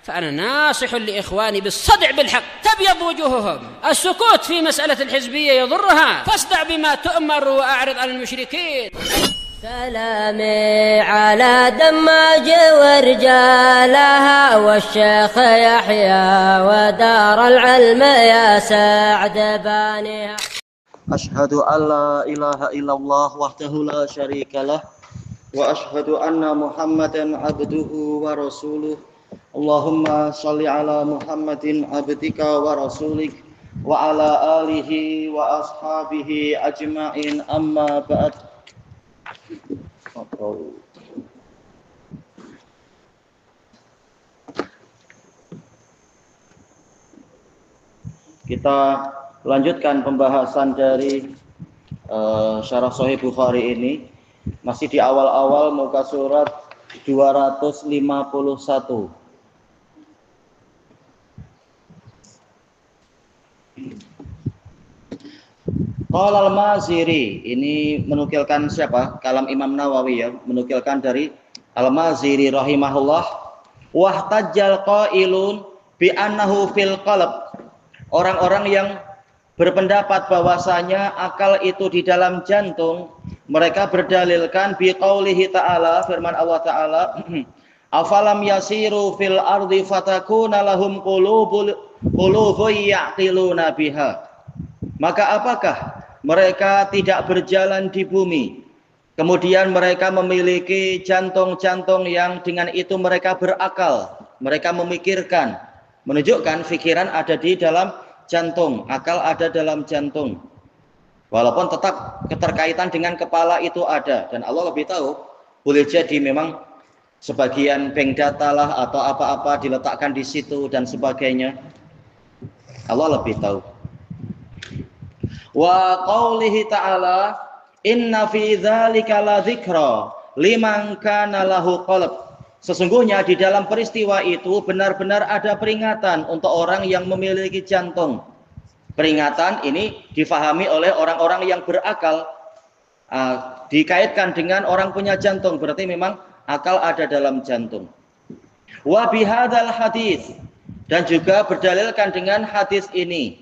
فأنا ناصح لإخواني بالصدع بالحق تبيض وجوههم. السكوت في مسألة الحزبية يضرها، فاصدع بما تؤمر وأعرض عن المشركين. سلامي على دماج ورجالها والشيخ يحيى ودار العلم يا سعد بانها. أشهد أن لا إله إلا الله وحده لا شريك له وأشهد أن محمدا عبده ورسوله. اللهم صل على محمد عبدك ورسولك وعلى آله وأصحابه أجمعين. أما بعد. Kita lanjutkan pembahasan dari Syarah Sahih Bukhari ini. Masih di awal-awal muka surat 251. Qala al-Maziri, ini menukilkan siapa? Kalam Imam Nawawi ya, menukilkan dari al-Maziri rahimahullah. Wahtajjal qailun bi annahu fil qalb. Orang-orang yang berpendapat bahwasanya akal itu di dalam jantung, mereka berdalilkan bi qaulihi ta'ala, firman Allah Ta'ala, afalam yasiru fil ardi fatakuna lahum qulubun ya'qiluna biha. Maka apakah mereka tidak berjalan di bumi, kemudian mereka memiliki jantung-jantung yang dengan itu mereka berakal, mereka memikirkan, menunjukkan pikiran ada di dalam jantung, akal ada dalam jantung. Walaupun tetap keterkaitan dengan kepala itu ada, dan Allah lebih tahu, boleh jadi memang sebagian bank data lah atau apa-apa diletakkan di situ dan sebagainya. Allah lebih tahu. Wa qaulihi ta'ala inna fi dzalika la dzikra liman kana lahu qalb. Sesungguhnya di dalam peristiwa itu benar-benar ada peringatan untuk orang yang memiliki jantung. Peringatan ini difahami oleh orang-orang yang berakal, dikaitkan dengan orang punya jantung, berarti memang akal ada dalam jantung. Wa bihadzal hadis, dan juga berdalilkan dengan hadis ini.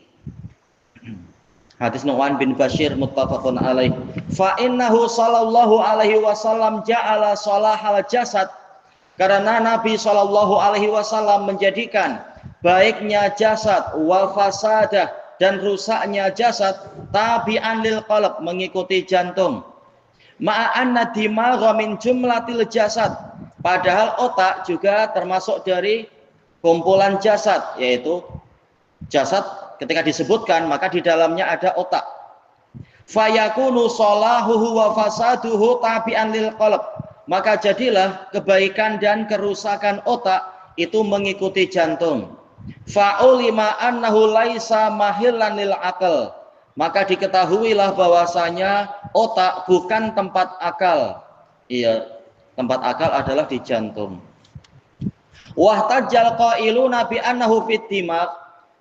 Hadis Nu'man bin Bashir muttafaqun alaih. Fa innahu sallallahu alaihi wasallam ja'ala salahal jasad. Karena Nabi sallallahu alaihi wasallam menjadikan baiknya jasad wa fasadah dan rusaknya jasad tabi'an lil qalb, mengikuti jantung. Ma'a anna dimagha min jumlatil jasad. Padahal otak juga termasuk dari kumpulan jasad, yaitu jasad ketika disebutkan maka di dalamnya ada otak. Fayakunu salahuhu wa fasaduhu tabi'an lil qalb. Maka jadilah kebaikan dan kerusakan otak itu mengikuti jantung. Fa'ulima annahu laisa mahillan lil aql. Maka diketahuilah bahwasanya otak bukan tempat akal. Iya, tempat akal adalah di jantung. Wahtajjal qailuna bi annahu fit dimag.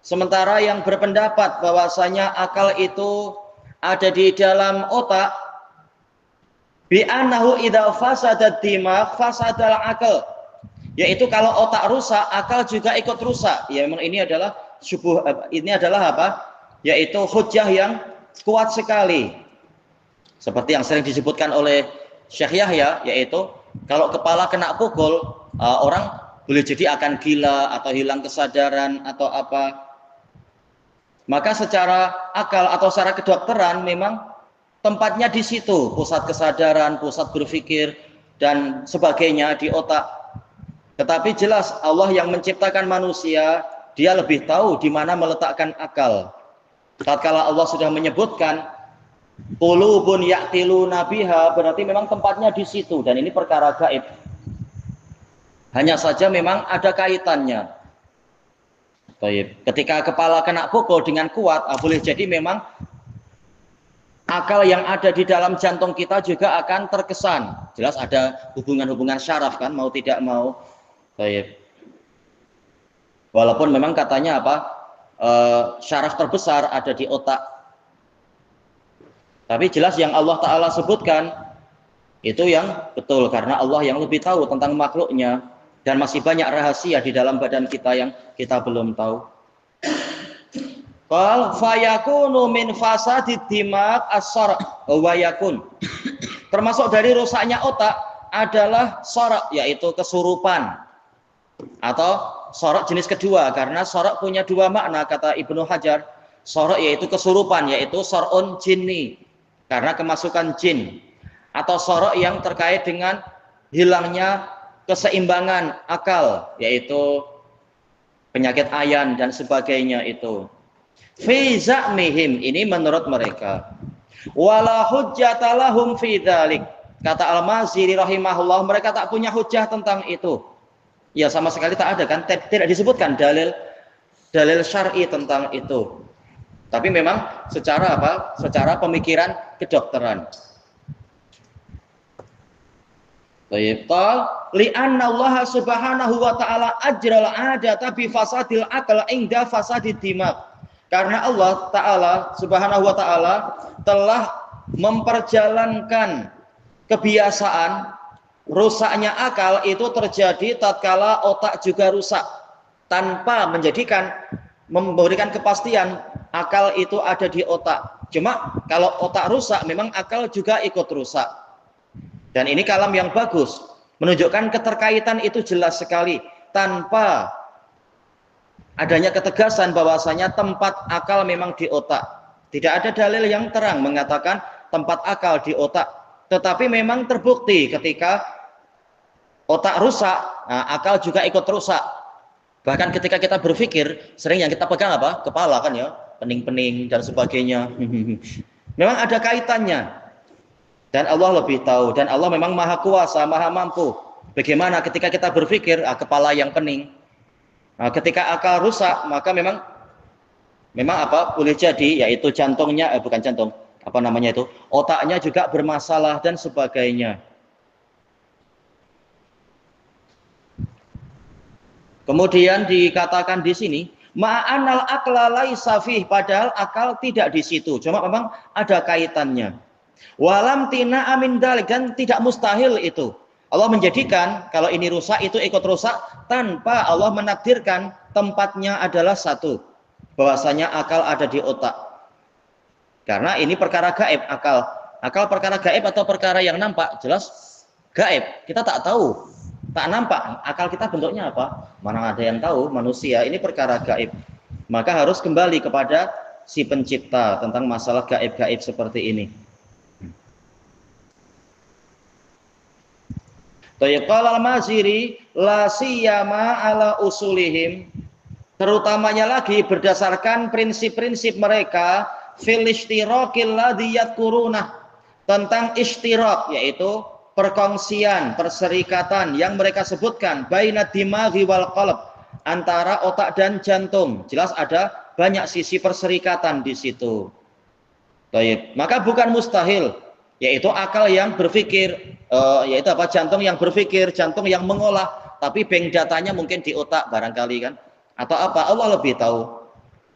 Sementara yang berpendapat bahwasanya akal itu ada di dalam otak, bi annahu idza fasada dimag fasadal aql, yaitu kalau otak rusak akal juga ikut rusak. Ya memang ini adalah ini adalah apa? Yaitu hujjah yang kuat sekali. Seperti yang sering disebutkan oleh Syekh Yahya, yaitu kalau kepala kena pukul, orang boleh jadi akan gila atau hilang kesadaran atau apa. Maka secara akal atau secara kedokteran memang tempatnya di situ, pusat kesadaran, pusat berpikir dan sebagainya di otak. Tetapi jelas Allah yang menciptakan manusia, dia lebih tahu di mana meletakkan akal. Tatkala Allah sudah menyebutkan qulubun ya'tiluna biha, berarti memang tempatnya di situ, dan ini perkara gaib. Hanya saja memang ada kaitannya. Ketika kepala kena pukul dengan kuat, boleh jadi memang akal yang ada di dalam jantung kita juga akan terkesan. Jelas ada hubungan-hubungan syaraf kan, mau tidak mau. Walaupun memang katanya apa, syaraf terbesar ada di otak. Tapi jelas yang Allah Ta'ala sebutkan itu yang betul, karena Allah yang lebih tahu tentang makhluknya. Dan masih banyak rahasia di dalam badan kita yang kita belum tahu. Qal fayakunu min fasadid dimag as-sar' wa yakun. Termasuk dari rusaknya otak adalah sar', yaitu kesurupan. Atau sar' jenis kedua, karena sar' punya dua makna kata Ibnu Hajar. Sar' yaitu kesurupan, yaitu sar'un jinni, karena kemasukan jin. Atau sar' yang terkait dengan hilangnya keseimbangan akal, yaitu penyakit ayan dan sebagainya itu. Fi za'mihim, ini menurut mereka. Wala hujjata lahum fi dzalik. Kata Al-Maziri rahimahullah, mereka tak punya hujjah tentang itu. Ya sama sekali tak ada kan, tidak disebutkan dalil syar'i tentang itu. Tapi memang secara apa? Secara pemikiran kedokteran. Baik, li'anna Allah subhanahu wa ta'ala ajral adata bi fasadil aql inda fasadid dimag. Karena Allah ta'ala subhanahu wa ta'ala telah memperjalankan kebiasaan rusaknya akal itu terjadi tatkala otak juga rusak, tanpa memberikan kepastian akal itu ada di otak. Cuma kalau otak rusak memang akal juga ikut rusak. Dan ini kalam yang bagus, menunjukkan keterkaitan itu jelas sekali, tanpa adanya ketegasan bahwasanya tempat akal memang di otak. Tidak ada dalil yang terang mengatakan tempat akal di otak, tetapi memang terbukti ketika otak rusak, nah, akal juga ikut rusak. Bahkan ketika kita berpikir, sering yang kita pegang apa? Kepala kan ya, pening-pening dan sebagainya. Memang ada kaitannya. Dan Allah lebih tahu, dan Allah memang maha kuasa, maha mampu. Bagaimana ketika kita berpikir, kepala yang pening. Nah, ketika akal rusak, maka memang apa? Boleh jadi, yaitu jantungnya, bukan jantung, apa namanya itu? Otaknya juga bermasalah dan sebagainya. Kemudian dikatakan di sini, ma'anal aqla laisa fih, padahal akal tidak di situ. Cuma memang ada kaitannya. Walam tina amin dalik, dan tidak mustahil itu. Allah menjadikan kalau ini rusak itu ikut rusak tanpa Allah menakdirkan tempatnya adalah satu. Bahwasanya akal ada di otak. Karena ini perkara gaib, akal. Akal perkara gaib atau perkara yang nampak? Jelas gaib. Kita tak tahu. Tak nampak. Akal kita bentuknya apa? Mana ada yang tahu? Manusia. Ini perkara gaib. Maka harus kembali kepada si pencipta tentang masalah gaib-gaib seperti ini. Qala al-Maziri la siyama ala usulihim, terutamanya lagi berdasarkan prinsip-prinsip mereka fil ishtirakil ladzi yadhkuruna, tentang ishtirak yaitu perkongsian, perserikatan yang mereka sebutkan baina dimaghi wal qalb, antara otak dan jantung. Jelas ada banyak sisi perserikatan di situ. Baik, maka bukan mustahil, yaitu akal yang berpikir, yaitu apa? Jantung yang berpikir, jantung yang mengolah, tapi bank datanya mungkin di otak barangkali kan, atau apa? Allah lebih tahu.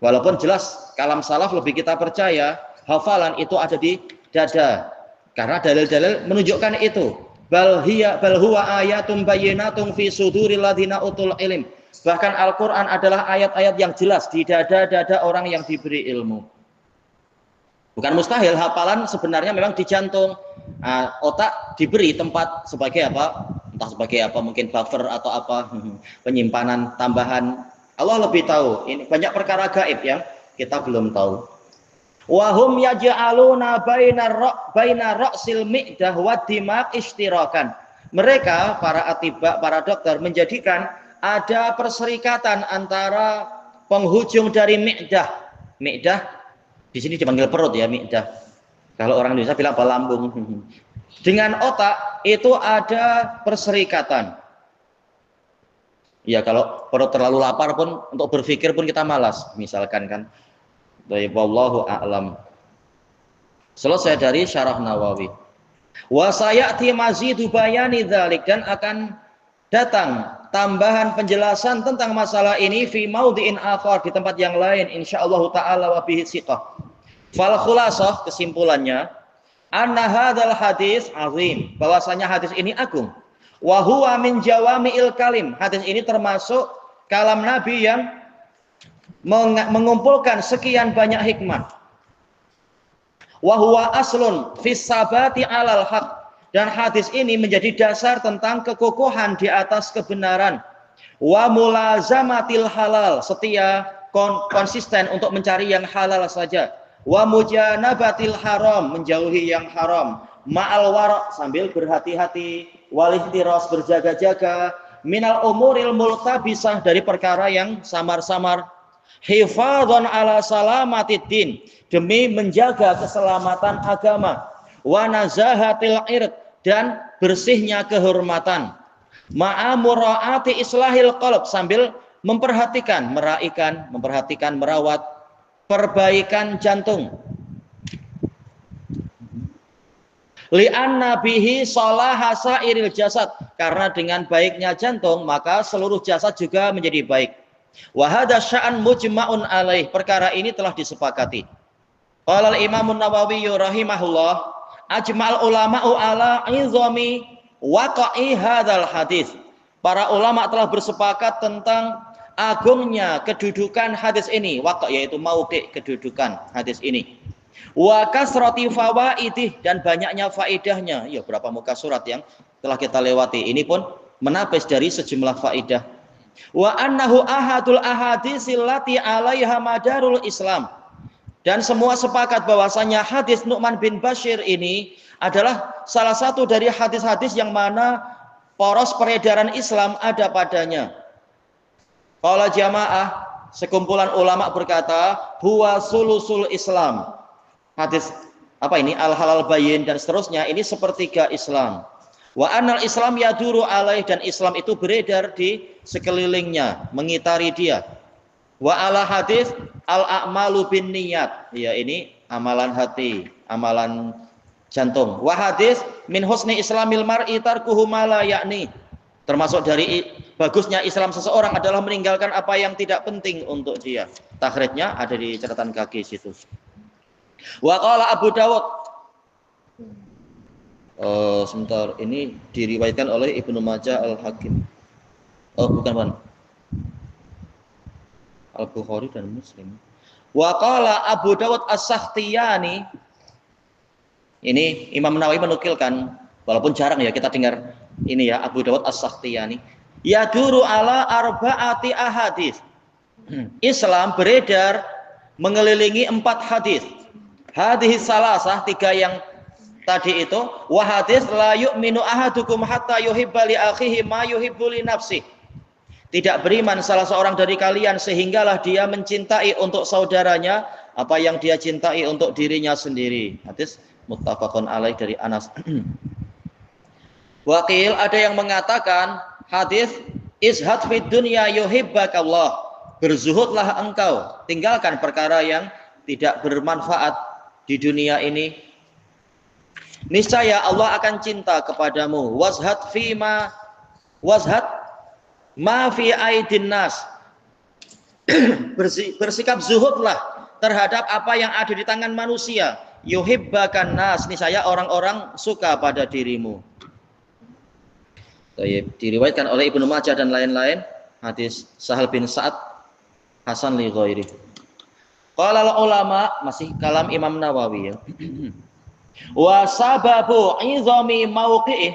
Walaupun jelas kalam salaf lebih kita percaya hafalan itu ada di dada, karena dalil-dalil menunjukkan itu. Bal huwa ayatun bayyinatun fi suduril ladzina utul ilm. Bahkan Al-Qur'an adalah ayat-ayat yang jelas di dada-dada orang yang diberi ilmu. Bukan mustahil, hafalan sebenarnya memang di jantung. Otak diberi tempat sebagai apa? Entah sebagai apa, mungkin buffer atau apa, penyimpanan tambahan. Allah lebih tahu. Ini banyak perkara gaib yang kita belum tahu. Wa hum yaj'aluna baina ra'sil mi'dah wa dimag ishtirakan. Mereka para atibak, para dokter menjadikan ada perserikatan antara penghujung dari mi'dah. Mi'dah di sini dipanggil perut ya, mi'dah. Kalau orang Indonesia bilang lambung. Dengan otak itu ada perserikatan. Ya kalau perut terlalu lapar pun untuk berpikir pun kita malas, misalkan kan. Wallahu a'lam. Selesai dari Syarah Nawawi. Wa sayati mazidu bayani dzalik, dan akan datang tambahan penjelasan tentang masalah ini fi maudhi'in akhar, di tempat yang lain insyaallah taala wa bihi siqah. Fal khulasah, kesimpulannya, anna hadzal hadis azim, bahwasanya hadis ini agung. Wa huwa min jawami'il kalim. Hadis ini termasuk kalam Nabi yang mengumpulkan sekian banyak hikmah. Wa huwa aslun fis sabati 'alal haq. Dan hadis ini menjadi dasar tentang kekokohan di atas kebenaran. Wa mulazamatil halal, setia konsisten untuk mencari yang halal saja. Wa mujanabatil haram, menjauhi yang haram. Ma'al wara', sambil berhati-hati. Wal ihtiras, berjaga-jaga. Minal umuril multabisah, dari perkara yang samar-samar. Hifadhan ala salamatid, demi menjaga keselamatan agama. Wa nazahatil ird, dan bersihnya kehormatan. Ma'amura'ati islahil qalb, sambil memperhatikan, merawat perbaikan jantung. Li'anna bihi salaha sairil jasad, karena dengan baiknya jantung maka seluruh jasad juga menjadi baik. Wa hadza sya'an mujma'un alaih, perkara ini telah disepakati. Qala al-Imam an-Nawawi rahimahullah, ajma'al ulama'u ala izami waqa'i hadzal hadis. Para ulama telah bersepakat tentang agungnya kedudukan hadis ini. Waqa' yaitu mauqi', kedudukan hadis ini. Wa kasrati fawaidih, dan banyaknya faedahnya. Ya, berapa muka surat yang telah kita lewati. Ini pun menapis dari sejumlah faedah. Wa annahu ahadul ahadisil lati 'alaiha madarul Islam. Dan semua sepakat bahwasanya hadis Nu'man bin Bashir ini adalah salah satu dari hadis-hadis yang mana poros peredaran Islam ada padanya. Qala jamaah, sekumpulan ulama berkata, huwa sulusul Islam. Hadis apa ini? Al-halal bayin dan seterusnya, ini sepertiga Islam. Wa anal Islam yaduru alaih, dan Islam itu beredar di sekelilingnya, mengitari dia. Wa ala hadis al-a'malu bin niyat. Ya, ini amalan hati, amalan jantung. Wa hadis min husni islamil mar'i tarkuhu ma la ya'ni. Termasuk dari bagusnya Islam seseorang adalah meninggalkan apa yang tidak penting untuk dia. Takhrijnya ada di catatan kaki situ. Wa qala Abu Dawud. Sebentar, ini diriwayatkan oleh Ibnu Majah Al-Hakim. Bukan, Bang. Al-Bukhari dan Muslim. Wa qala Abu Dawud As-Sakhtiyani. Ini Imam Nawawi menukilkan, walaupun jarang ya kita dengar ini ya, Abu Dawud As-Sakhtiyani. Yaduru ala arba'ati ahadits. Islam beredar mengelilingi 4 hadis. Hadis salasah, 3 yang tadi itu. Wa hadis la yu'minu ahadukum hatta yuhibba li akhihi ma yuhibbu li nafsihi. Tidak beriman salah seorang dari kalian sehinggalah dia mencintai untuk saudaranya apa yang dia cintai untuk dirinya sendiri. Hadis muttafaqun alaih dari Anas. Waqil, ada yang mengatakan hadis izhad fid dunya yuhibbakallah. Berzuhudlah engkau, tinggalkan perkara yang tidak bermanfaat di dunia ini. Niscaya Allah akan cinta kepadamu. Wazhad ma fi aidin nas. Bersikap zuhudlah terhadap apa yang ada di tangan manusia. Yuhibbakan nas, niscaya orang-orang suka pada dirimu. Diriwayatkan oleh Ibnu Majah dan lain-lain. Hadis Sahal bin Sa'ad hasan li ghairi. Qala ulama, masih kalam Imam Nawawi ya. Wa sababu izami mauqi'ih,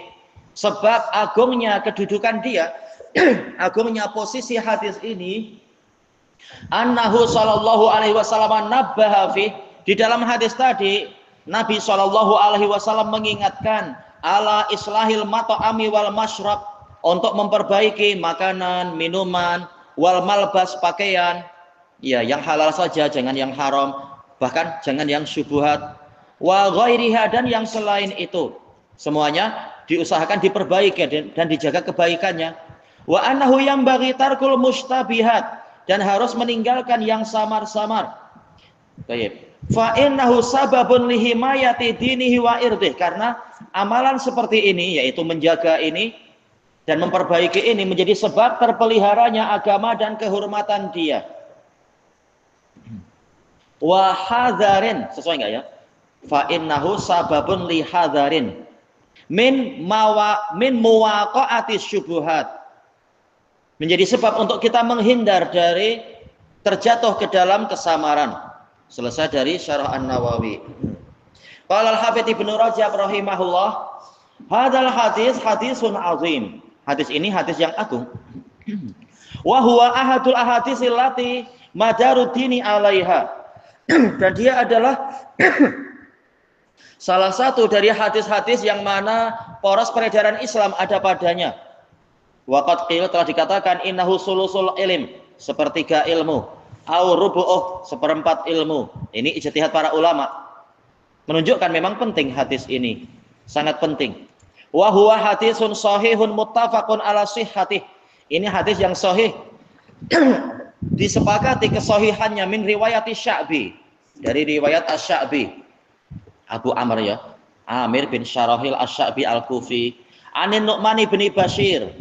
sebab agungnya kedudukan dia, agungnya posisi hadis ini, annahu sallallahu alaihi wasallam nabbaha fi, di dalam hadis tadi Nabi sallallahu alaihi wasallam mengingatkan ala islahil mat'ami wal masyrab, untuk memperbaiki makanan, minuman, wal malbas, pakaian, ya yang halal saja, jangan yang haram, bahkan jangan yang syubhat, wa ghairiha, dan yang selain itu semuanya diusahakan diperbaiki dan dijaga kebaikannya. Wa annahu yanbaghi tarkul mustabihat, dan harus meninggalkan yang samar-samar. Baik. Fa innahu sababun lihimayati dinihi wa irdih, karena amalan seperti ini, yaitu menjaga ini dan memperbaiki ini, menjadi sebab terpeliharanya agama dan kehormatan dia. Wa hadzarin, sesuai enggak ya? Fa innahu sababun li hadzarin min muwaqa'atis syubuhat. Menjadi sebab untuk kita menghindar dari terjatuh ke dalam kesamaran. Selesai dari Syarah An-Nawawi. Qala al-Hafidz Ibnu Rajab rahimahullah, hadzal hadis hadisun azim. Hadis ini hadis yang agung. Wa huwa ahadul ahadits allati madaruddini 'alaiha. Dan dia adalah salah satu dari hadis-hadis yang mana poros peredaran Islam ada padanya. Waqad qila, telah dikatakan, innahu sulusul ilm, sepertiga ilmu, au rubu'uh, seperempat ilmu. Ini ijtihad para ulama. Menunjukkan memang penting hadis ini, sangat penting. Wa huwa hadisun shahihun muttafaqun ala sihhatih. Ini hadis yang sahih disepakati kesahihannya min riwayat Sya'bi, dari riwayat Asy-Sya'bi. Abu Amr ya, Amir bin Syarahil Asy-Sya'bi Al-Kufi, anin Nu'man bin Bashir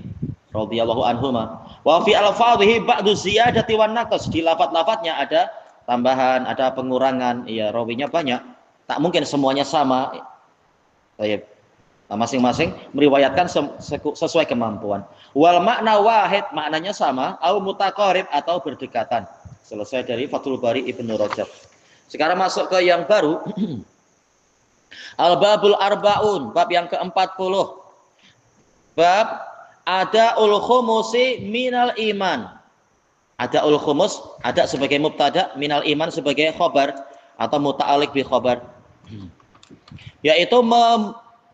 radhiyallahu anhuma. Wa fi alfadhihi ba'du ziyadati wan naqs. Di lafaz-lafaznya ada tambahan, ada pengurangan. Ya, rawinya banyak. Tak mungkin semuanya sama. Baik. Masing-masing meriwayatkan sesuai kemampuan. Wal makna wahid, maknanya sama, au mutaqarib atau berdekatan. Selesai dari Fathul Bari Ibnu Rajab. Sekarang masuk ke yang baru. Al-Babul Arba'un, bab yang ke-40. Bab Ada'ul khumusi minal iman. Ada'ul khumus, ada sebagai mubtada, minal iman sebagai khobar atau muta'alliq bi khobar. Yaitu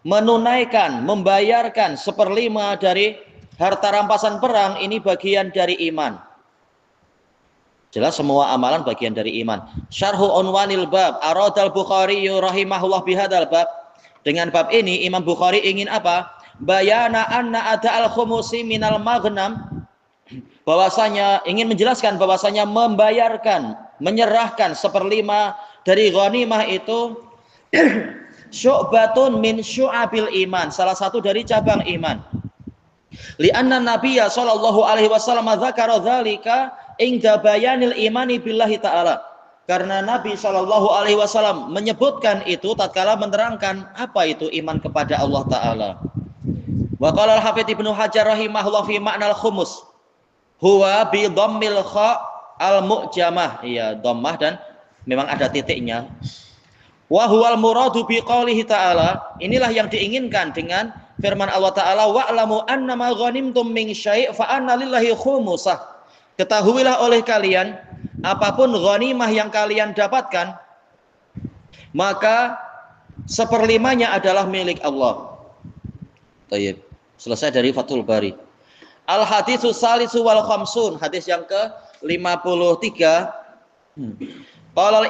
menunaikan, membayarkan 1/5 dari harta rampasan perang, ini bagian dari iman. Jelas semua amalan bagian dari iman. Syarhu unwanil bab, aradal Bukhari rahimahullah bihadzal bab. Dengan bab ini Imam Bukhari ingin apa? Bayana anna ada'al khumusi minal maghnam, bahwasanya ingin menjelaskan bahwasanya membayarkan, menyerahkan 1/5 dari ghanimah itu syu'batun min syu'abil iman, salah satu dari cabang iman. Li'anna Nabiyya sallallahu alaihi wasallam dzakara dzalika inda bayanil imani billahi ta'ala. Karena Nabi sallallahu alaihi wasallam menyebutkan itu tatkala menerangkan apa itu iman kepada Allah taala. Wa qala al-Hafidz Ibnu Hajar rahimahullah fi ma'nal khumus huwa bi dhammil kha al-mu'jamah. Iya, dhammah dan memang ada titiknya. Wa huwal muradu bi qoulihi ta'ala, inilah yang diinginkan dengan firman Allah taala, wa'lamu annama ghanimtum min syai' fa anna lillahi khumusah. Ketahuilah oleh kalian, apapun ghanimah yang kalian dapatkan, maka 1/5-nya adalah milik Allah. Baik. Selesai dari Fathul Bari. Al haditsus salisu wal khamsun, hadis yang ke-53. Qala al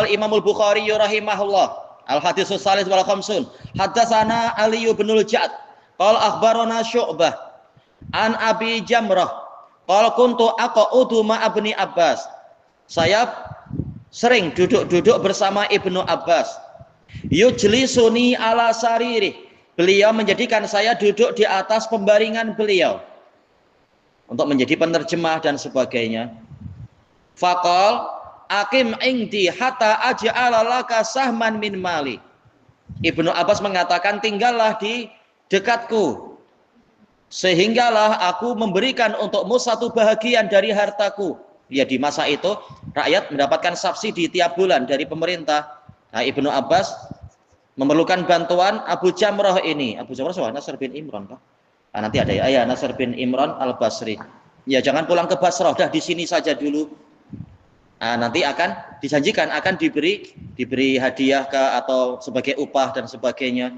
Imam al-Bukhari rahimahullah, al haditsus salis wal khamsun, haddatsana Ali bin al-Ja'd qala akhbarana Syu'bah an Abi Jamrah qala kuntu aqudu ma Ibni Abbas. Saya sering duduk-duduk bersama Ibnu Abbas. Yujlisuni ala sariri, beliau menjadikan saya duduk di atas pembaringan beliau untuk menjadi penerjemah dan sebagainya. Faqal aqim indi hatta aj'ala laka sahman min mali. Ibnu Abbas mengatakan, tinggallah di dekatku sehinggalah aku memberikan untukmu satu bahagian dari hartaku. Ya, di masa itu rakyat mendapatkan subsidi tiap bulan dari pemerintah. Nah, Ibnu Abbas memerlukan bantuan Abu Jamrah ini. Abu Jamrah siapa? Nasr bin Imran kah? Nah, nanti ada ya, Nasr bin Imran Al-Basri. Ya, jangan pulang ke Basrah, dah di sini saja dulu. Nah, nanti akan dijanjikan akan diberi hadiah atau sebagai upah dan sebagainya.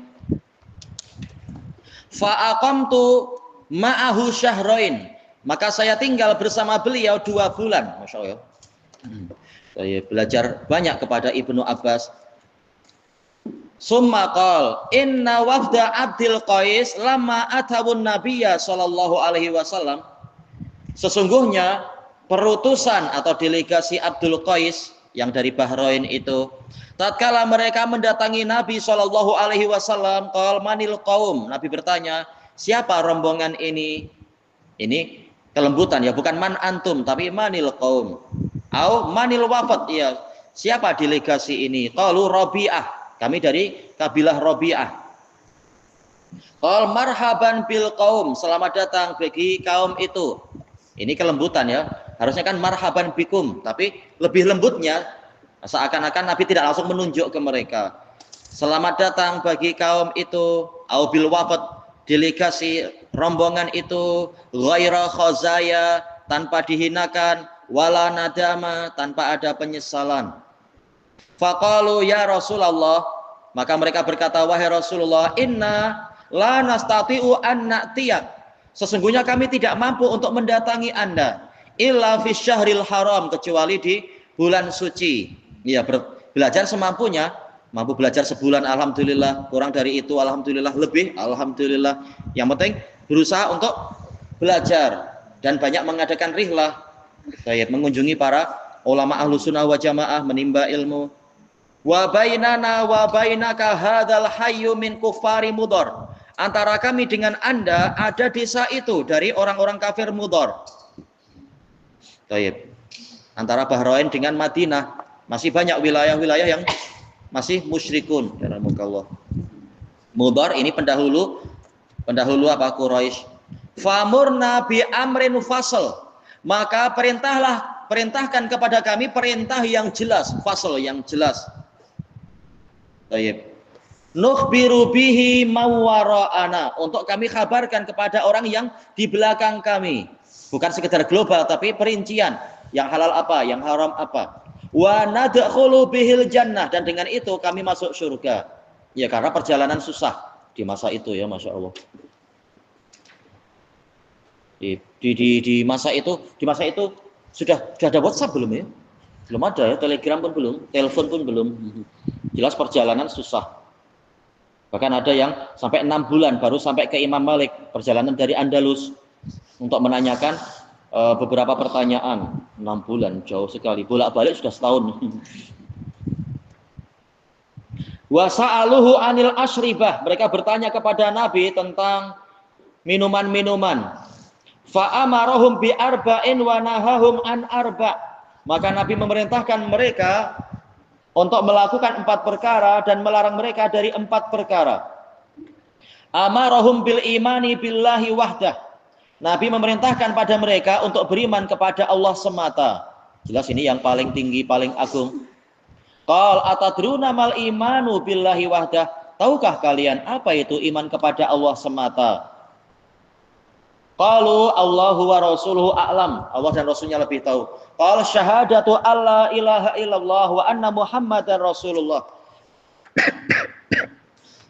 Fa aqamtu ma'ahu syahrain, maka saya tinggal bersama beliau 2 bulan. Masya Allah. Saya belajar banyak kepada Ibnu Abbas. Summa qal inna wafda Abdul Qais lama atawun Nabiyya sallallahu alaihi wasallam. Sesungguhnya perutusan atau delegasi Abdul Qais yang dari Bahrain itu, tatkala mereka mendatangi Nabi sallallahu alaihi wasallam, qal manil qaum, Nabi bertanya, siapa rombongan ini? Ini kelembutan ya, bukan man antum tapi manil qaum. Au manil wafat, ya, siapa delegasi ini? Qalu Rabi'ah, kami dari kabilah Rabi'ah. Qal marhaban bil qaum, selamat datang bagi kaum itu. Ini kelembutan ya. Harusnya kan marhaban bikum, tapi lebih lembutnya seakan-akan Nabi tidak langsung menunjuk ke mereka. Selamat datang bagi kaum itu, au bil wafat, delegasi rombongan itu, ghaira khazaya, tanpa dihinakan, wala nadama, tanpa ada penyesalan. Faqalu ya Rasulullah, maka mereka berkata, wahai Rasulullah, inna la nastati'u an na'tiyak, sesungguhnya kami tidak mampu untuk mendatangi Anda illa fi syahril haram, kecuali di bulan suci. Ya, belajar semampunya. Mampu belajar sebulan, alhamdulillah. Kurang dari itu, alhamdulillah. Lebih, alhamdulillah. Yang penting berusaha untuk belajar dan banyak mengadakan rihlah, mengunjungi para ulama ahlu sunnah wa jamaah, menimba ilmu. Wa bainana wa bainaka hadzal hayyu min kufari Mudhar. Antara kami dengan Anda ada desa itu dari orang-orang kafir Mudhar. Antara Bahrain dengan Madinah masih banyak wilayah-wilayah yang masih musyrikun. Mudhar ini pendahulu apa? Quraisy. Famurna bi amrin fasl, maka perintahkan kepada kami perintah yang jelas, fasl yang jelas. Baik. Nukhbiru bihi mawara'ana, untuk kami kabarkan kepada orang yang di belakang kami. Bukan sekedar global, tapi perincian, yang halal apa, yang haram apa. Wa nadkhulu bihil jannah, dan dengan itu kami masuk surga. Ya, karena perjalanan susah di masa itu ya, Masya Allah. Di masa itu sudah ada WhatsApp belum ya? Belum ada ya, Telegram pun belum, telepon pun belum. Jelas perjalanan susah. Bahkan ada yang sampai 6 bulan baru sampai ke Imam Malik, perjalanan dari Andalus untuk menanyakan beberapa pertanyaan. 6 bulan, jauh sekali. Bolak-balik sudah setahun. Wa sa'aluhu anil asyribah, mereka bertanya kepada Nabi tentang minuman-minuman. Fa amarahum bi arba'in wa nahahum an arba'. Maka Nabi memerintahkan mereka untuk melakukan 4 perkara dan melarang mereka dari 4 perkara. Amarahum bil imani billahi wahdah. Nabi memerintahkan pada mereka untuk beriman kepada Allah semata. Jelas ini yang paling tinggi, paling agung. Qal atadruna mal imanu billahi wahdah. Tahukah kalian apa itu iman kepada Allah semata? Qalu Allahu wa rasuluhu a'lam. Allah dan Rasulnya lebih tahu. Qal syahadatu alla ilaha illallah wa anna Muhammadar Rasulullah.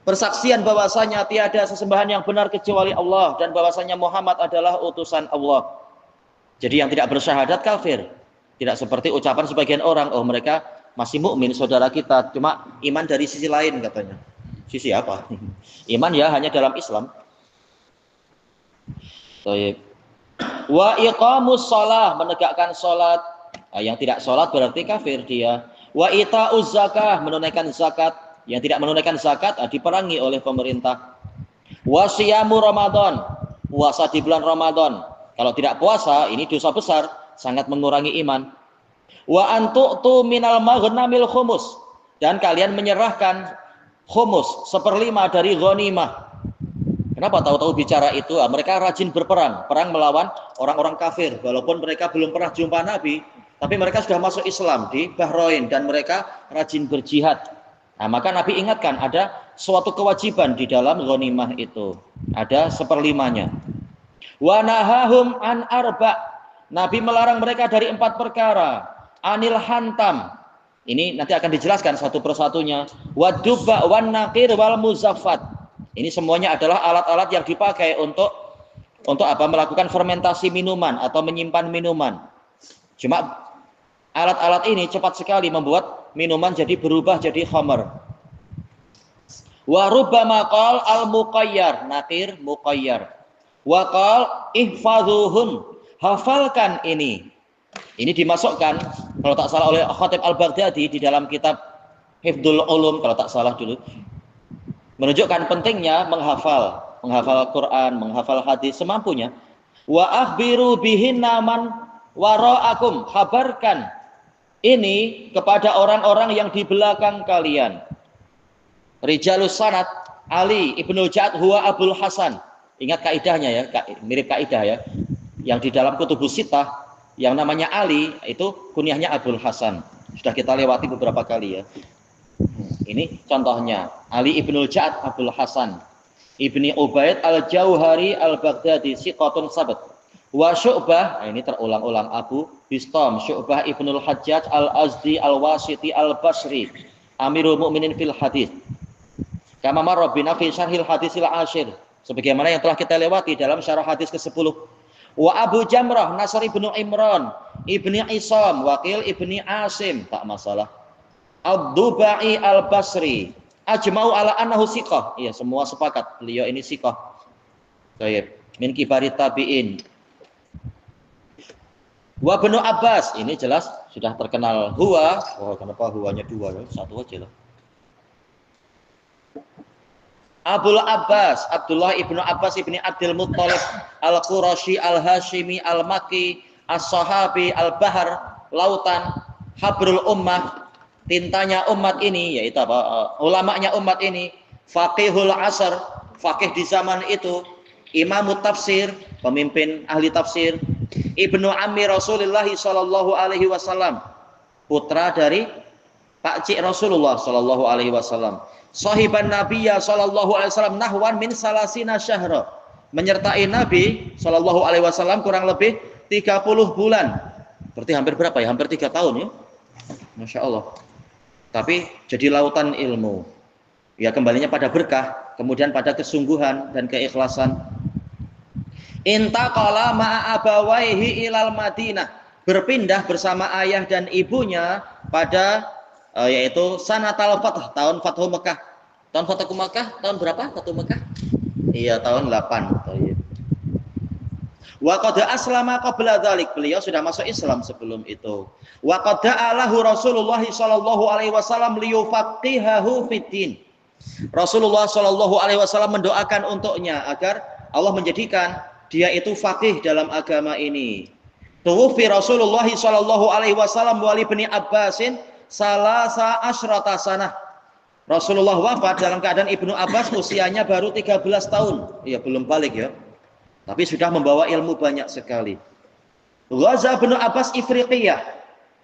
Persaksian bahwasanya tiada sesembahan yang benar kecuali Allah dan bahwasanya Muhammad adalah utusan Allah. Jadi yang tidak bersyahadat kafir. Tidak seperti ucapan sebagian orang, oh mereka masih mukmin saudara kita, cuma iman dari sisi lain katanya. Sisi apa? Iman ya hanya dalam Islam. Baik. Wa iqamus shalah, menegakkan salat. Yang tidak salat berarti kafir dia. Wa itauz zakah, menunaikan zakat. Yang tidak menunaikan zakat diperangi oleh pemerintah. Wa siyamu Ramadan, puasa di bulan Ramadan. Kalau tidak puasa ini dosa besar, sangat mengurangi iman. Wa antu'tu minal maghnamil khumus, dan kalian menyerahkan khumus, 1/5 dari ghanimah. Kenapa tahu-tahu bicara itu? Mereka rajin berperang, perang melawan orang-orang kafir. Walaupun mereka belum pernah jumpa Nabi, tapi mereka sudah masuk Islam di Bahrain dan mereka rajin berjihad. Nah, maka Nabi ingatkan ada suatu kewajiban di dalam ghanimah itu. Ada 1/5-nya. Wa nahahum an arba'. Nabi melarang mereka dari 4 perkara. Anil hantam. Ini nanti akan dijelaskan satu persatunya. Wa dubba wan naqir wal muzaffat. Ini semuanya adalah alat-alat yang dipakai untuk apa? Melakukan fermentasi minuman atau menyimpan minuman. Cuma alat-alat ini cepat sekali membuat minuman jadi berubah jadi khamar. Wa rubbama qal al-muqayyar, naqir muqayyar. Wa qal ihfazuhun, hafalkan ini. Ini dimasukkan kalau tak salah oleh Khatib Al-Baghdadi di dalam kitab Hifdzul Ulum kalau tak salah dulu. Menunjukkan pentingnya menghafal Quran, menghafal hadis semampunya. Wa akhbiru bihinna man wara'akum, kabarkan ini kepada orang-orang yang di belakang kalian. Rijalus sanad, Ali ibnu Ja'ad huwa Abul Hasan. Ingat kaidahnya ya, mirip kaidah ya. Yang di dalam Kutubus Sittah yang namanya Ali itu kunyahnya Abul Hasan. Sudah kita lewati beberapa kali ya. Ini contohnya Ali ibnu Ja'ad Abul Hasan ibni Ubaid al-Jauhari al-Baghdadi siqatun sabat. Wa Syu'bah, nah ini terulang-ulang Abu Bistam Syu'bah ibnul Hajjaj al-Azdi al-Wasiti al-Basri Amirul Mukminin fil hadis. Kama marra bina fi syarhil hadisil ashir, sebagaimana yang telah kita lewati dalam syarah hadis ke-10. Wa Abu Jamrah Nasr ibnu Imran ibni Isam Waqil ibni Asim, tak masalah. Ad-Dubai al-Basri ajma'u ala annahu siqah. Iya, semua sepakat beliau ini siqah. Baik, min kibarit tabi'in. Wa Ibnu Abbas, ini jelas sudah terkenal huwa. Oh, kenapa huwanya dua ya? Satu aja lah. Abul Abbas, Abdullah ibnu Abbas ibni Abdul Muttalib al-Qurashi al-Hashimi al-Makki as-Sahabi al-Bahar lautan habrul ummah, tintanya umat ini, yaitu apa? Ulamanya umat ini, faqihul asr, faqih di zaman itu, imamut tafsir, pemimpin ahli tafsir, ibnu ammi Rasulullah sallallahu alaihi wasallam, putra dari pakcik Rasulullah sallallahu alaihi wasallam, sahiban nabiyya sallallahu alaihi wasallam nahwan min salasina syahra, menyertai Nabi sallallahu alaihi wasallam kurang lebih 30 bulan. Berarti hampir berapa ya? Hampir 3 tahun ya. Masya Allah. Tapi jadi lautan ilmu. Ya, kembalinya pada berkah, kemudian pada kesungguhan dan keikhlasan. Intaqala ma'a abawaihi ilal Madinah, berpindah bersama ayah dan ibunya pada yaitu sanatal fath, tahun Fathu Mekah. Tahun Fathu Mekah tahun berapa? Fathu Mekah? Iya, tahun 8. Wa qad aslama qabla dzalik, beliau sudah masuk Islam sebelum itu. Wa qad da'alahu Rasulullah sallallahu alaihi wasallam liyufaqihahu fiddin. Rasulullah sallallahu alaihi wasallam mendoakan untuknya agar Allah menjadikan dia itu faqih dalam agama ini. Tuwfi Rasulullah sallallahu alaihi wasallam wa ibni Abbasin salasa asyrata sanah. Rasulullah wafat dalam keadaan Ibnu Abbas usianya baru 13 tahun. Ya, belum balik ya. Tapi sudah membawa ilmu banyak sekali. Ghaza Ibnu Abbas Ifriqiyah.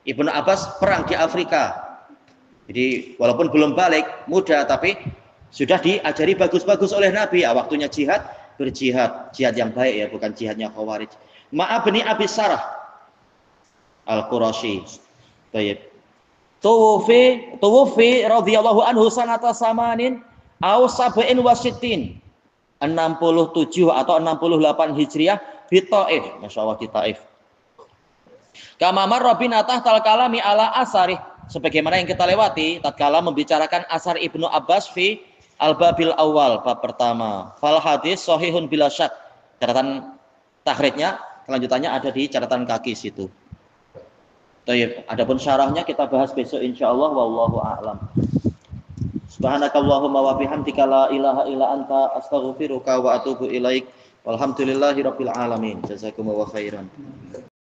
Ibnu Abbas perang di Afrika. Jadi walaupun belum balik, muda, tapi sudah diajari bagus-bagus oleh Nabi. Ya, waktunya jihad, berjihad. Jihad yang baik ya, bukan jihadnya Khawarij. Ma'abni Abi Sarah Al-Qurashi. Baik. Tuwufi radhiyallahu anhu sanata samanin au sab'in wa sittin, 67 atau 68 Hijriah di Taif, masyaallah di Taif. Kama marra bina tahtal kalami ala asarih, sebagaimana yang kita lewati tatkala membicarakan asar Ibnu Abbas fi al-babil awal, bab pertama. Fal hadis sahihun bila syak. Catatan tahridnya, kelanjutannya ada di catatan kaki situ. Baik, adapun syarahnya kita bahas besok insyaallah, wallahu a'lam. Subhanakallahumma wa bihamdika la ilaha illa anta astaghfiruka wa atubu ilaik. Walhamdulillahirabbil alamin. Jazakumullahu khairan.